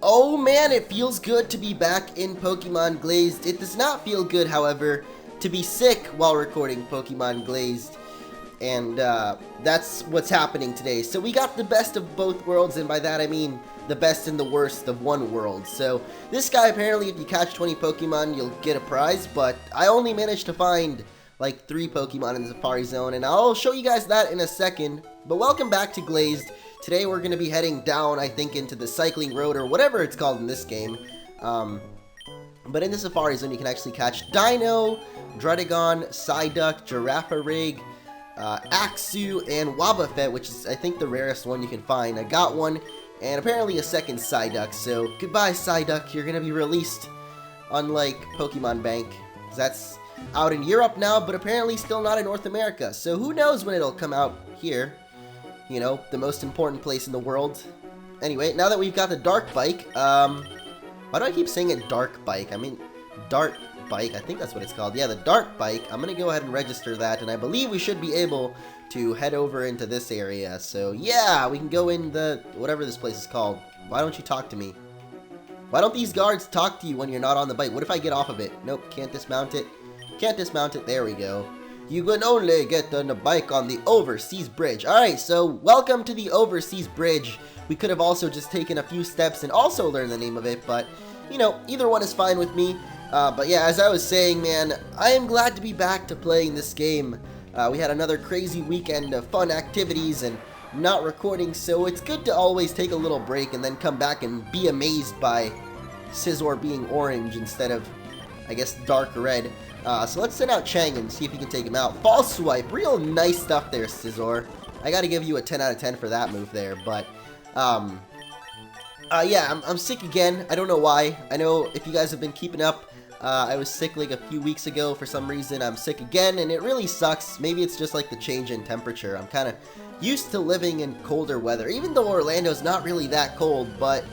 Oh man, it feels good to be back in Pokemon Glazed. It does not feel good, however, to be sick while recording Pokemon Glazed. And that's what's happening today. So we got the best of both worlds, and by that I mean the best and the worst of one world. So this guy, apparently, if you catch 20 Pokemon, you'll get a prize, but I only managed to find like 3 Pokemon in the Safari Zone, and I'll show you guys that in a second. But welcome back to Glazed. Today we're going to be heading down, I think, into the cycling road, or whatever it's called in this game. But in the Safari Zone, you can actually catch Dino, Druddigon, Psyduck, Girafarig, Axew, and Wobbuffet, which is, I think, the rarest one you can find. I got one, and apparently a second Psyduck, so goodbye, Psyduck. You're going to be released, unlike Pokemon Bank. That's out in Europe now, but apparently still not in North America, so who knows when it'll come out here. You know, the most important place in the world. Anyway, now that we've got the Dark Bike, why do I keep saying it Dark Bike? I mean, Dart Bike, I think that's what it's called. Yeah, the Dark Bike. I'm gonna go ahead and register that, and I believe we should be able to head over into this area. So yeah, we can go in the, whatever this place is called. Why don't you talk to me? Why don't these guards talk to you when you're not on the bike? What if I get off of it? Nope, can't dismount it. Can't dismount it, there we go. You can only get on the bike on the Overseas Bridge. Alright, so welcome to the Overseas Bridge. We could have also just taken a few steps and also learned the name of it, but, you know, either one is fine with me. But yeah, as I was saying, man, I am glad to be back to playing this game. We had another crazy weekend of fun activities and not recording, so it's good to always take a little break and then come back and be amazed by Scizor being orange instead of, I guess, dark red. So let's send out Chang and see if he can take him out. False Swipe, real nice stuff there, Scizor. I gotta give you a 10 out of 10 for that move there, but, yeah, I'm sick again. I don't know why. I know if you guys have been keeping up, I was sick like a few weeks ago for some reason. I'm sick again, and it really sucks. Maybe it's just like the change in temperature. I'm kind of used to living in colder weather, even though Orlando's not really that cold, but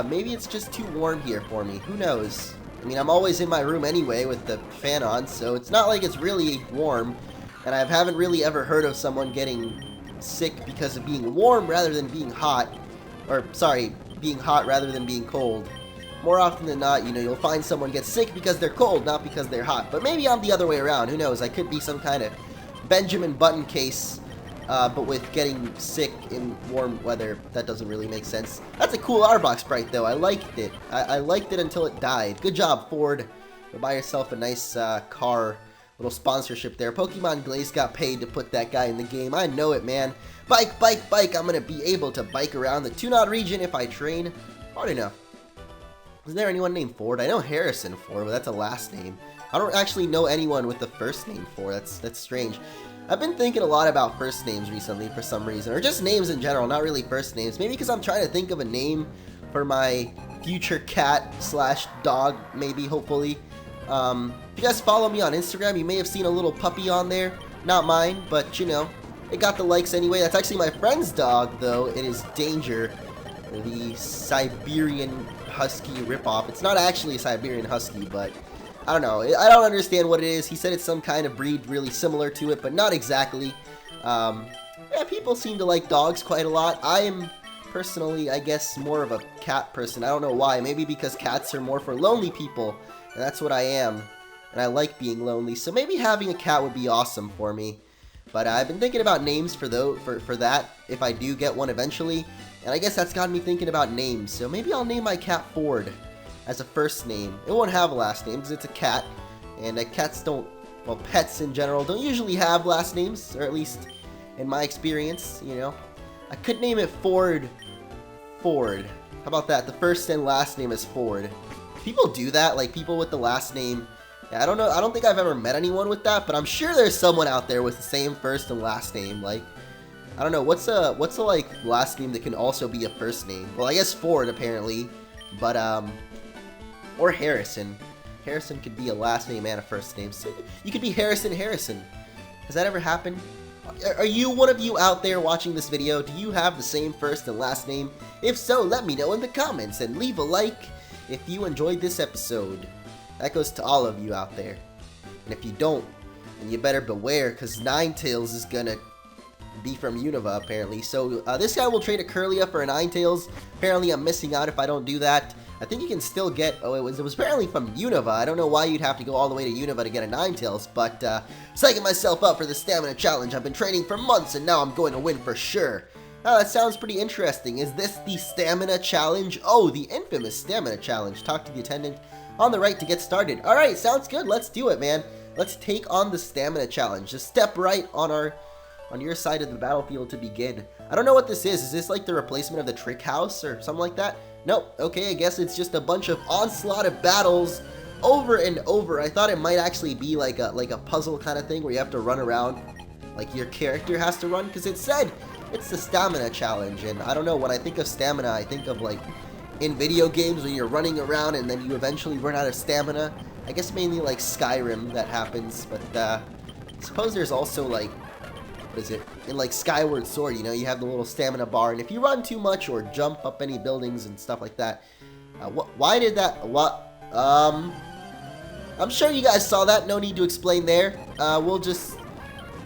maybe it's just too warm here for me. Who knows? I mean, I'm always in my room anyway with the fan on, so it's not like it's really warm, and I haven't really ever heard of someone getting sick because of being warm rather than being hot, or, sorry, being hot rather than being cold. More often than not, you know, you'll find someone get sick because they're cold, not because they're hot, but maybe I'm the other way around, who knows, I could be some kind of Benjamin Button case, but with getting sick in warm weather. That doesn't really make sense. That's a cool Arbok sprite, though. I liked it. I liked it until it died. Good job, Ford. Go buy yourself a nice car. Little sponsorship there. Pokemon Glazed got paid to put that guy in the game. I know it, man. Bike, bike, bike. I'm going to be able to bike around the Tunod region if I train hard enough. Is there anyone named Ford? I know Harrison Ford, but that's a last name. I don't actually know anyone with the first name Ford. That's strange. I've been thinking a lot about first names recently for some reason, or just names in general, not really first names. Maybe because I'm trying to think of a name for my future cat slash dog, maybe, hopefully. If you guys follow me on Instagram, you may have seen a little puppy on there. Not mine, but, you know, it got the likes anyway. That's actually my friend's dog, though. It is Danger, the Siberian Husky ripoff. It's not actually a Siberian Husky, but I don't know. I don't understand what it is. He said it's some kind of breed really similar to it, but not exactly. Yeah, people seem to like dogs quite a lot. I am personally, I guess, more of a cat person. I don't know why. Maybe because cats are more for lonely people, and that's what I am. And I like being lonely, so maybe having a cat would be awesome for me. But I've been thinking about names for that, if I do get one eventually. And I guess that's got me thinking about names. So maybe I'll name my cat Ford as a first name. It won't have a last name because it's a cat. And cats don't, well, pets in general don't usually have last names. Or at least in my experience, you know. I could name it Ford. Ford. How about that? The first and last name is Ford. People do that, like people with the last name. Yeah, I don't know. I don't think I've ever met anyone with that, but I'm sure there's someone out there with the same first and last name. Like, I don't know. What's a like last name that can also be a first name? Well, I guess Ford apparently, but or Harrison. Harrison could be a last name and a first name. So you could be Harrison Harrison. Has that ever happened? Are you one of you out there watching this video? Do you have the same first and last name? If so, let me know in the comments and leave a like if you enjoyed this episode. That goes to all of you out there. And if you don't, then you better beware, because Ninetales is gonna be from Unova, apparently. So this guy will trade a Curlia for a Ninetales. Apparently I'm missing out if I don't do that. I think you can still get, oh, it was apparently from Unova. I don't know why you'd have to go all the way to Unova to get a Ninetales, but psyching myself up for the stamina challenge. I've been training for months and now I'm going to win for sure. Oh, that sounds pretty interesting. Is this the stamina challenge? Oh, the infamous stamina challenge. Talk to the attendant on the right to get started. All right, sounds good. Let's do it, man. Let's take on the stamina challenge. Just step right on your side of the battlefield to begin. I don't know what this is. Is this like the replacement of the trick house or something like that? Nope. Okay, I guess it's just a bunch of onslaught of battles over and over. I thought it might actually be like a puzzle kind of thing where you have to run around, like your character has to run, because it said it's the stamina challenge. And I don't know, when I think of stamina, I think of like in video games when you're running around and then you eventually run out of stamina. I guess mainly like Skyrim that happens, but I suppose there's also like, what is it, in like Skyward Sword, you know, you have the little stamina bar, and if you run too much or jump up any buildings and stuff like that, why did that, I'm sure you guys saw that, no need to explain there.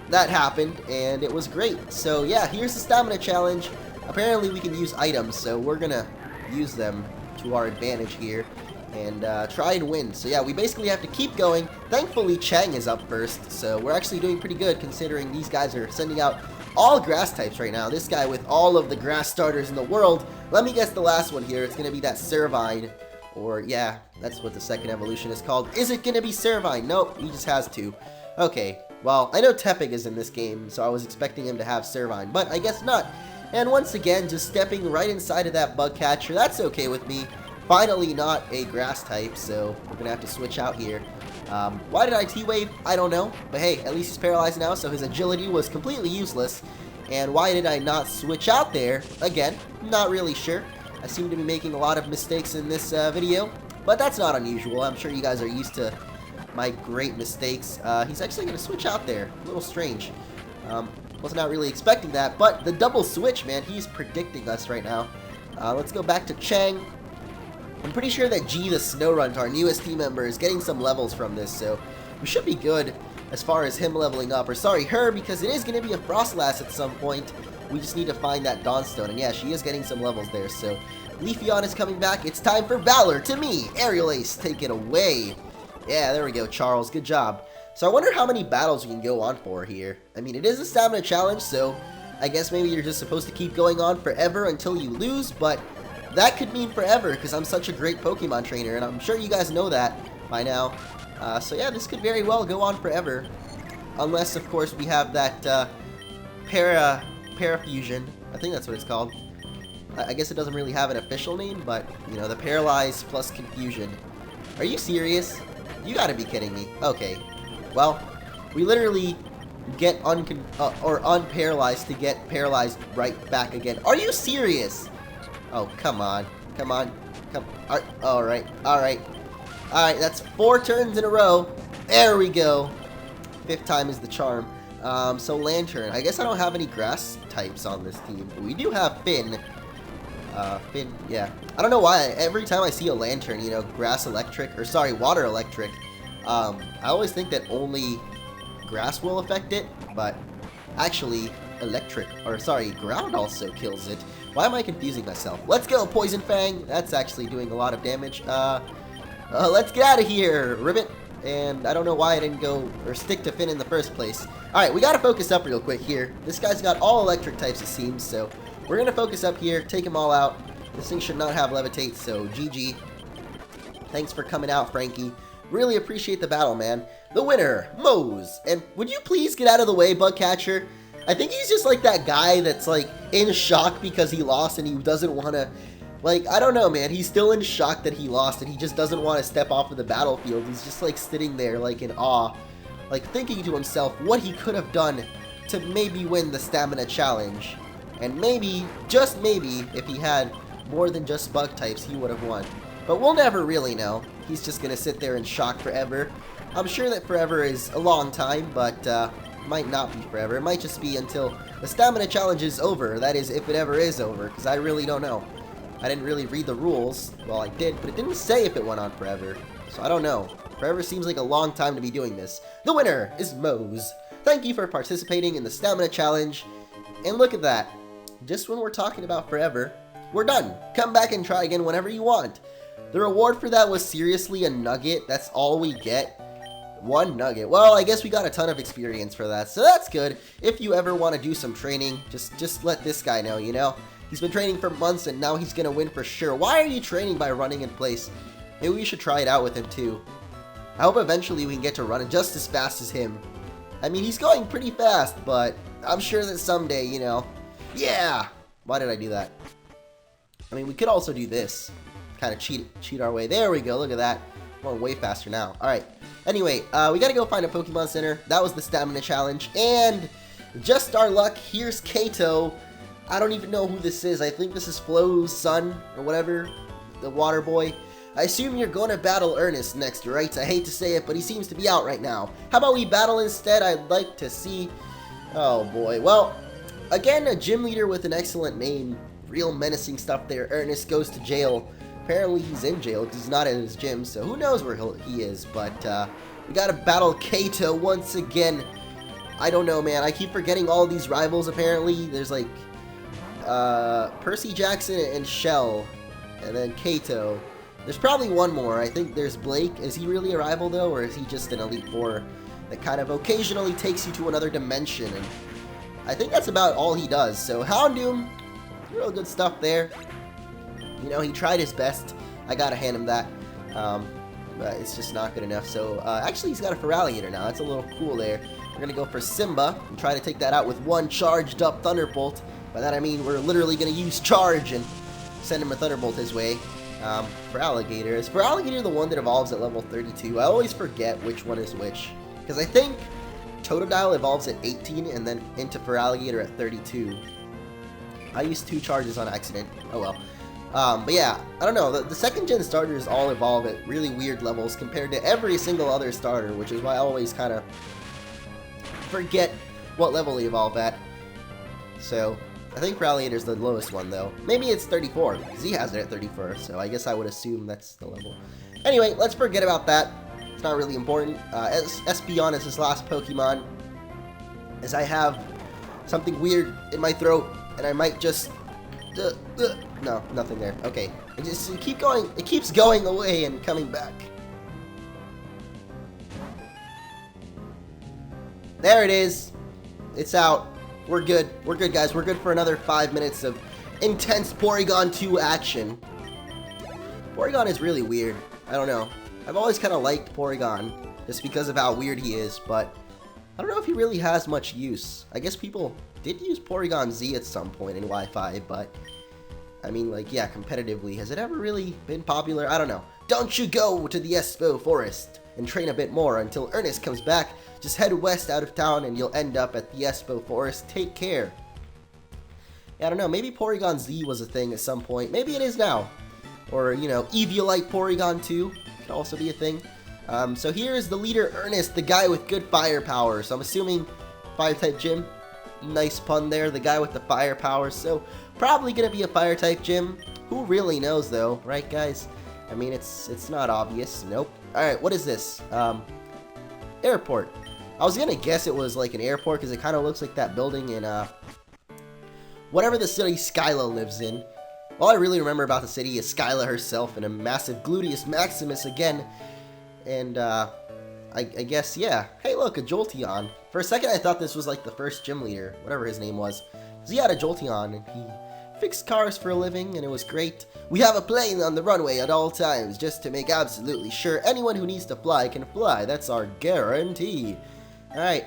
That happened, and it was great. So yeah, here's the stamina challenge. Apparently we can use items, so we're gonna use them to our advantage here and try and win. So yeah, we basically have to keep going. Thankfully Chang is up first, so we're actually doing pretty good considering these guys are sending out all grass types right now. This guy with all of the grass starters in the world. Let me guess the last one here. It's gonna be that Servine, or yeah, that's what the second evolution is called. Is it gonna be Servine? Nope, he just has two. Okay, well, I know Tepig is in this game, so I was expecting him to have Servine, but I guess not. And once again, just stepping right inside of that bug catcher. That's okay with me. Finally not a grass type, so we're gonna have to switch out here. Why did I T-Wave? I don't know, but hey, at least he's paralyzed now, so his agility was completely useless. And why did I not switch out there? Again, not really sure. I seem to be making a lot of mistakes in this video, but that's not unusual. I'm sure you guys are used to my great mistakes. He's actually gonna switch out there. A little strange. Was not really expecting that, but the double switch, man, he's predicting us right now. Let's go back to Chang. I'm pretty sure that G, the Snowrunt, our newest team member, is getting some levels from this, so we should be good as far as him leveling up, or sorry, her, because it is going to be a Frostlass at some point. We just need to find that Dawnstone, and yeah, she is getting some levels there, so Leafeon is coming back. It's time for Valor to me. Aerial Ace, take it away. Yeah, there we go, Charles, good job. So I wonder how many battles we can go on for here. I mean, it is a stamina challenge, so I guess maybe you're just supposed to keep going on forever until you lose, but that could mean forever because I'm such a great Pokemon trainer, and I'm sure you guys know that by now. So yeah, this could very well go on forever. Unless, of course, we have that Parafusion. I think that's what it's called. I guess it doesn't really have an official name, but, you know, the Paralyze plus Confusion. Are you serious? You gotta be kidding me. Okay. Well, we literally get unparalyzed to get paralyzed right back again. Are you serious? Oh, come on. Come on. Alright. Alright, that's 4 turns in a row. There we go. 5th time is the charm. So Lantern. I guess I don't have any grass types on this team, but we do have Finn. Finn, yeah. I don't know why. Every time I see a Lantern, you know, grass electric, or sorry, water electric, I always think that only grass will affect it, but actually electric, or sorry, ground also kills it. Why am I confusing myself? Let's go, Poison Fang. That's actually doing a lot of damage. Let's get out of here, Ribbit. And I don't know why I didn't go or stick to Finn in the first place. Alright, we gotta focus up real quick here. This guy's got all electric types, it seems, so we're gonna focus up here, take them all out. This thing should not have Levitate, so GG. Thanks for coming out, Frankie. Really appreciate the battle, man. The winner, Mose. And would you please get out of the way, Bugcatcher? I think he's just like that guy that's like in shock because he lost and he doesn't want to, like, I don't know, man. He's still in shock that he lost and he just doesn't want to step off of the battlefield. He's just like sitting there like in awe, like thinking to himself what he could have done to maybe win the stamina challenge. And maybe, just maybe, if he had more than just bug types, he would have won. But we'll never really know. He's just going to sit there in shock forever. I'm sure that forever is a long time, but might not be forever. It might just be until the stamina challenge is over. That is, if it ever is over, because I really don't know. I didn't really read the rules. Well, I did, but it didn't say if it went on forever. So I don't know. Forever seems like a long time to be doing this. The winner is Mose. Thank you for participating in the stamina challenge. And look at that. Just when we're talking about forever, we're done. Come back and try again whenever you want. The reward for that was seriously a nugget. That's all we get. 1 nugget. Well, I guess we got a ton of experience for that, so that's good. If you ever want to do some training, just let this guy know, you know? He's been training for months, and now he's gonna win for sure. Why are you training by running in place? Maybe we should try it out with him, too. I hope eventually we can get to running just as fast as him. I mean, he's going pretty fast, but I'm sure that someday, you know... Yeah! Why did I do that? I mean, we could also do this. Kind of cheat our way. There we go, look at that. We're going way faster now. Alright. Anyway, we gotta go find a Pokemon Center. That was the stamina challenge. And just our luck, here's Kato. I don't even know who this is. I think this is Flo's son, or whatever. The water boy. I assume you're gonna battle Ernest next, right? I hate to say it, but he seems to be out right now. How about we battle instead? I'd like to see... Oh boy. Well, again, a gym leader with an excellent name. Real menacing stuff there. Ernest goes to jail. Apparently he's in jail because he's not at his gym, so who knows where he is. But we gotta battle Kato once again. I don't know, man. I keep forgetting all these rivals, apparently. There's like Percy Jackson and Shell, and then Kato. There's probably one more. I think there's Blake. Is he really a rival, though, or is he just an Elite Four that kind of occasionally takes you to another dimension? And I think that's about all he does. So Houndoom, real good stuff there. You know, he tried his best. I gotta hand him that. But it's just not good enough. So, actually, he's got a Feraligatr now. That's a little cool there. We're gonna go for Simba and try to take that out with 1 charged up Thunderbolt. By that I mean we're literally gonna use Charge and send him a Thunderbolt his way. Feraligatr. Is Feraligatr the one that evolves at level 32? I always forget which one is which. Because I think Totodile evolves at 18 and then into Feraligatr at 32. I used 2 charges on accident. Oh well. But yeah, I don't know, the second gen starters all evolve at really weird levels compared to every single other starter, which is why I always kind of forget what level they evolve at. So, I think Feraligator's the lowest one though. Maybe it's 34, because he has it at 34, so I guess I would assume that's the level. Anyway, let's forget about that. It's not really important. Espeon is his last Pokemon, as I have something weird in my throat, and I might just... No, nothing there. Okay. It keeps going away and coming back. There it is. It's out. We're good. We're good, guys. We're good for another 5 minutes of intense Porygon 2 action. Porygon is really weird. I don't know. I've always kind of liked Porygon just because of how weird he is, but I don't know if he really has much use. I guess people did use Porygon Z at some point in Wi-Fi, but I mean, like, yeah, competitively, has it ever really been popular? I don't know. Don't you go to the Espoo Forest and train a bit more until Ernest comes back. Just head west out of town and you'll end up at the Espoo Forest. Take care. Yeah, I don't know. Maybe Porygon Z was a thing at some point. Maybe it is now. Or, you know, Eviolite Porygon 2 could also be a thing. So here is the leader, Ernest, the guy with good firepower. So I'm assuming Fire-type gym. Nice pun there. The guy with the firepower. So probably gonna be a Fire-type gym. Who really knows, though? Right, guys? I mean, it's not obvious. Nope. Alright, what is this? Airport. I was gonna guess it was like an airport because it kind of looks like that building in, whatever the city Skyla lives in. All I really remember about the city is Skyla herself and a massive Gluteus Maximus again. And, I guess, yeah. Hey, look, a Jolteon. For a second, I thought this was like the first gym leader, whatever his name was. Because he had a Jolteon, and he fixed cars for a living, and it was great. We have a plane on the runway at all times, just to make absolutely sure anyone who needs to fly can fly. That's our guarantee. Alright.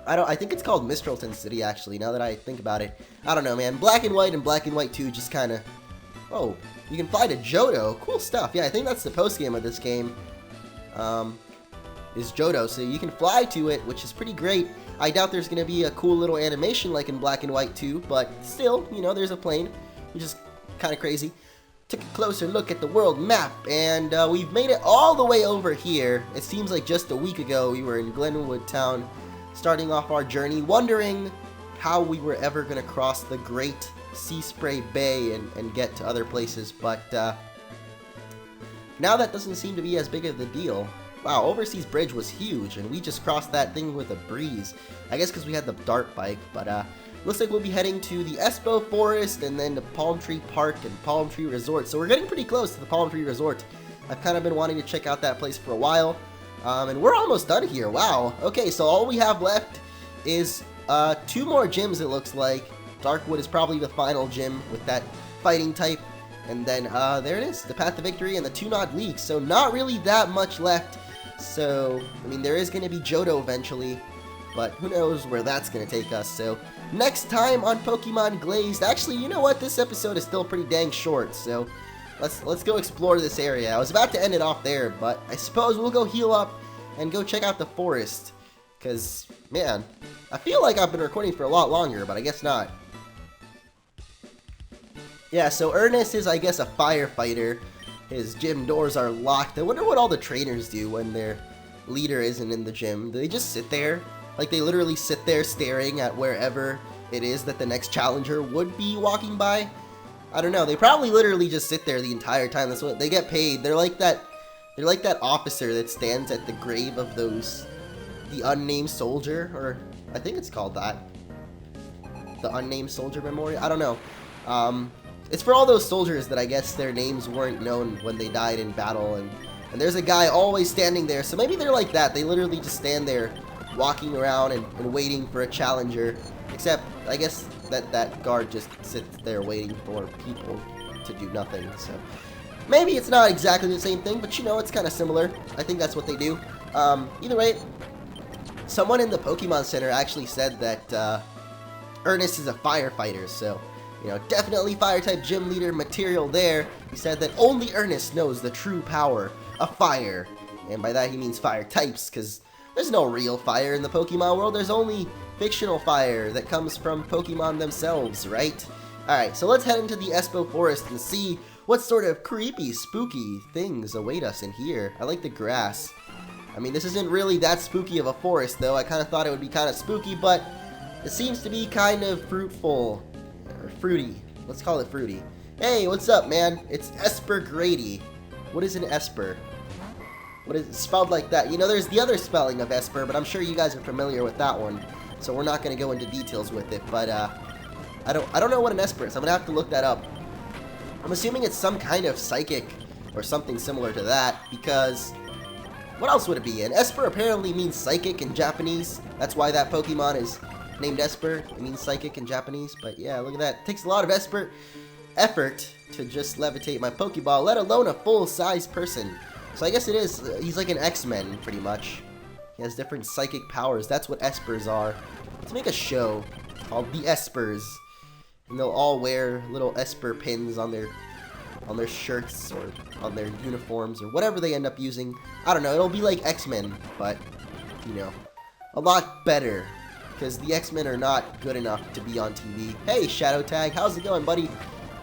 I think it's called Mistralton City, actually, now that I think about it. I don't know, man. Black and White and Black and White 2 just kind of... Oh, you can fly to Johto. Cool stuff. Yeah, I think that's the post-game of this game. Is Johto, so you can fly to it, which is pretty great. I doubt there's going to be a cool little animation like in Black and White 2, but still, you know, there's a plane, which is kind of crazy. Took a closer look at the world map, and we've made it all the way over here. It seems like just a week ago we were in Glenwood Town, starting off our journey, wondering how we were ever going to cross the Great Sea Spray Bay and get to other places, but now that doesn't seem to be as big of a deal. Wow, Overseas Bridge was huge, and we just crossed that thing with a breeze. I guess because we had the dart bike, but looks like we'll be heading to the Espoo Forest and then the Palm Tree Park and Palm Tree Resort. So we're getting pretty close to the Palm Tree Resort. I've kind of been wanting to check out that place for a while. And we're almost done here. Wow. Okay, so all we have left is 2 more gyms, it looks like. Darkwood is probably the final gym with that fighting type. And then there it is, the Path to Victory and the 2-Knot League. So not really that much left. So, I mean, there is going to be Johto eventually. But who knows where that's going to take us. So next time on Pokemon Glazed. Actually, you know what? This episode is still pretty dang short. So let's go explore this area. I was about to end it off there, but I suppose we'll go heal up and go check out the forest. Because, man, I feel like I've been recording for a lot longer, but I guess not. Yeah, so Ernest is, I guess, a firefighter. His gym doors are locked. I wonder what all the trainers do when their leader isn't in the gym. Do they just sit there? Like, they literally sit there staring at wherever it is that the next challenger would be walking by? I don't know. They probably literally just sit there the entire time. That's what they get paid. They're like that officer that stands at the grave of the unnamed soldier, or I think it's called that. The Unnamed Soldier Memorial? I don't know. It's for all those soldiers that I guess their names weren't known when they died in battle, and there's a guy always standing there. So maybe they're like that. They literally just stand there walking around and waiting for a challenger, except I guess that guard just sits there waiting for people to do nothing. So maybe it's not exactly the same thing, but you know, it's kind of similar. I think that's what they do. Either way, someone in the Pokemon Center actually said that Ernest is a firefighter, so you know, definitely fire-type gym leader material there. He said that only Ernest knows the true power of fire, and by that he means fire types, because there's no real fire in the Pokemon world. There's only fictional fire that comes from Pokemon themselves, right? Alright, so let's head into the Espoo Forest and see what sort of creepy, spooky things await us in here. I like the grass. I mean, this isn't really that spooky of a forest, though. I kind of thought it would be kind of spooky, but it seems to be kind of fruitful. Or fruity. Let's call it fruity. Hey, what's up, man? It's Esper Grady. What is an Esper? What is it spelled like that? You know, there's the other spelling of Esper, but I'm sure you guys are familiar with that one. So we're not going to go into details with it, but I don't know what an Esper is. I'm going to have to look that up. I'm assuming it's some kind of psychic or something similar to that, because what else would it be? An Esper apparently means psychic in Japanese. That's why that Pokemon is named Esper. It means psychic in Japanese, but yeah, look at that. It takes a lot of effort to just levitate my Pokeball, let alone a full-size person. So I guess it is, he's like an X-Men, pretty much. He has different psychic powers. That's what Espers are. Let's make a show called The Espers. And they'll all wear little Esper pins on their shirts or on their uniforms or whatever they end up using. I don't know, it'll be like X-Men, but, you know, a lot better. Because the X-Men are not good enough to be on TV. Hey, Shadow Tag, how's it going, buddy?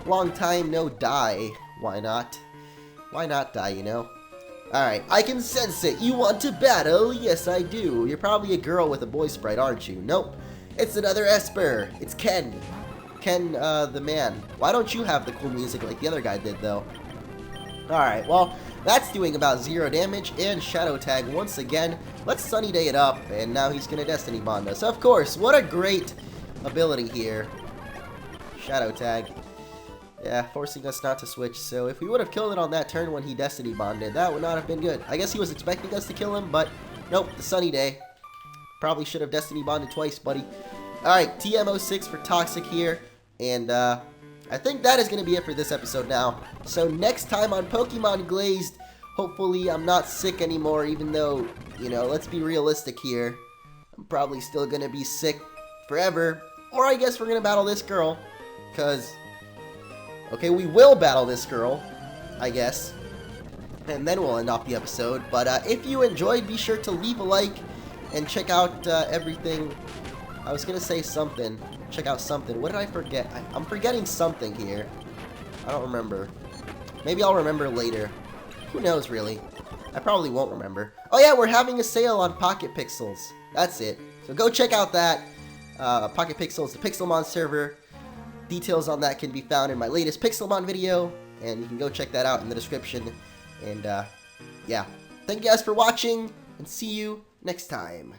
Long time no die. Why not? Why not die, you know? Alright, I can sense it. You want to battle? Yes, I do. You're probably a girl with a boy sprite, aren't you? Nope. It's another Esper. It's Ken. Ken, the man. Why don't you have the cool music like the other guy did, though? Alright, well, that's doing about 0 damage, and Shadow Tag once again. Let's Sunny Day it up, and now he's gonna Destiny Bond us. Of course, what a great ability here. Shadow Tag. Yeah, forcing us not to switch, so if we would have killed it on that turn when he Destiny Bonded, that would not have been good. I guess he was expecting us to kill him, but nope, the Sunny Day. Probably should have Destiny Bonded twice, buddy. Alright, TM06 for Toxic here, and I think that is going to be it for this episode now. So next time on Pokemon Glazed, hopefully I'm not sick anymore, even though, you know, let's be realistic here. I'm probably still going to be sick forever, or I guess we're going to battle this girl, because... okay, we will battle this girl, I guess, and then we'll end off the episode. But if you enjoyed, be sure to leave a like and check out everything. I was going to say something. Check out something. What did I forget? I'm forgetting something here. I don't remember. Maybe I'll remember later. Who knows, really? I probably won't remember. Oh yeah, we're having a sale on Pocket Pixels. That's it. So go check out that. Pocket Pixels, the Pixelmon server. Details on that can be found in my latest Pixelmon video, and you can go check that out in the description. And yeah, thank you guys for watching, and see you next time.